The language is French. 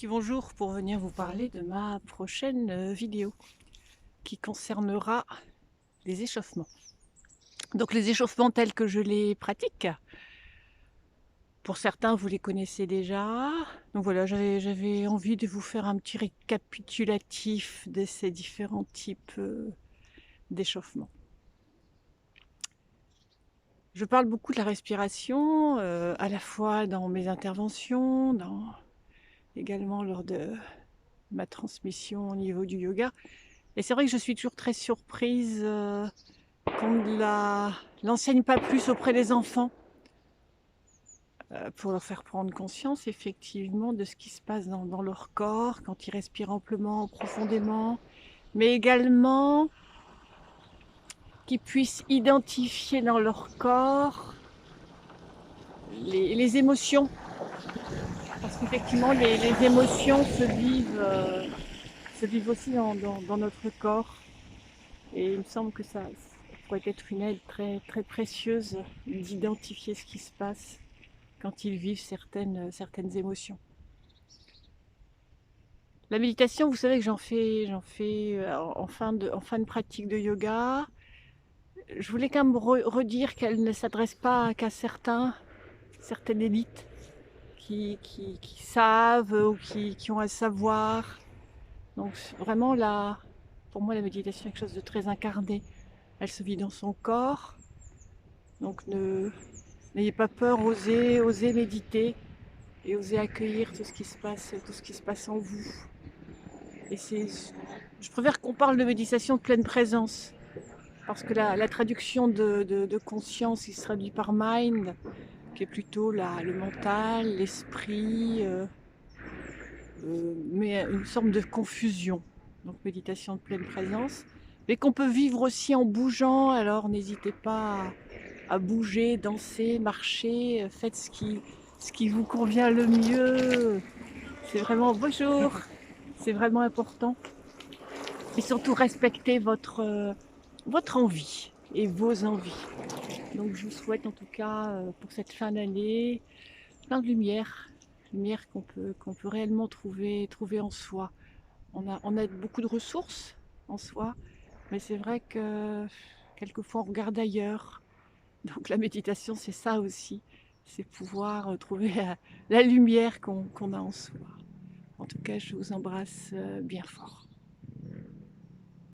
Petit bonjour pour venir vous parler de ma prochaine vidéo qui concernera les échauffements. Donc les échauffements tels que je les pratique, pour certains vous les connaissez déjà. Donc voilà, j'avais envie de vous faire un petit récapitulatif de ces différents types d'échauffements. Je parle beaucoup de la respiration, à la fois dans mes interventions, également lors de ma transmission au niveau du yoga. Et c'est vrai que je suis toujours très surprise qu'on ne l'enseigne pas plus auprès des enfants, pour leur faire prendre conscience effectivement de ce qui se passe dans leur corps quand ils respirent amplement, profondément, mais également qu'ils puissent identifier dans leur corps les émotions, parce qu'effectivement les émotions se vivent aussi dans notre corps. Et il me semble que ça pourrait être une aide très, très précieuse d'identifier ce qui se passe quand ils vivent certaines émotions. La méditation, vous savez que j'en fais en fin de pratique de yoga. Je voulais quand même redire qu'elle ne s'adresse pas qu'à certaines élites qui savent ou qui ont un savoir. Donc vraiment, pour moi, la méditation est quelque chose de très incarné. Elle se vit dans son corps. Donc n'ayez pas peur, osez méditer et osez accueillir tout ce qui se passe en vous. Et je préfère qu'on parle de méditation de pleine présence, parce que la traduction de conscience, il se traduit par mind, qui est plutôt le mental, l'esprit, mais une sorte de confusion. Donc méditation de pleine présence, mais qu'on peut vivre aussi en bougeant. Alors n'hésitez pas à bouger, danser, marcher, faites ce qui vous convient le mieux. C'est vraiment bonjour, c'est vraiment important. Et surtout respectez votre envie et vos envies. Donc je vous souhaite en tout cas pour cette fin d'année plein de lumière qu'on peut réellement trouver en soi. On a beaucoup de ressources en soi, mais c'est vrai que quelquefois on regarde ailleurs. Donc la méditation, c'est ça aussi, c'est pouvoir trouver la lumière qu'on a en soi. En tout cas, je vous embrasse bien fort.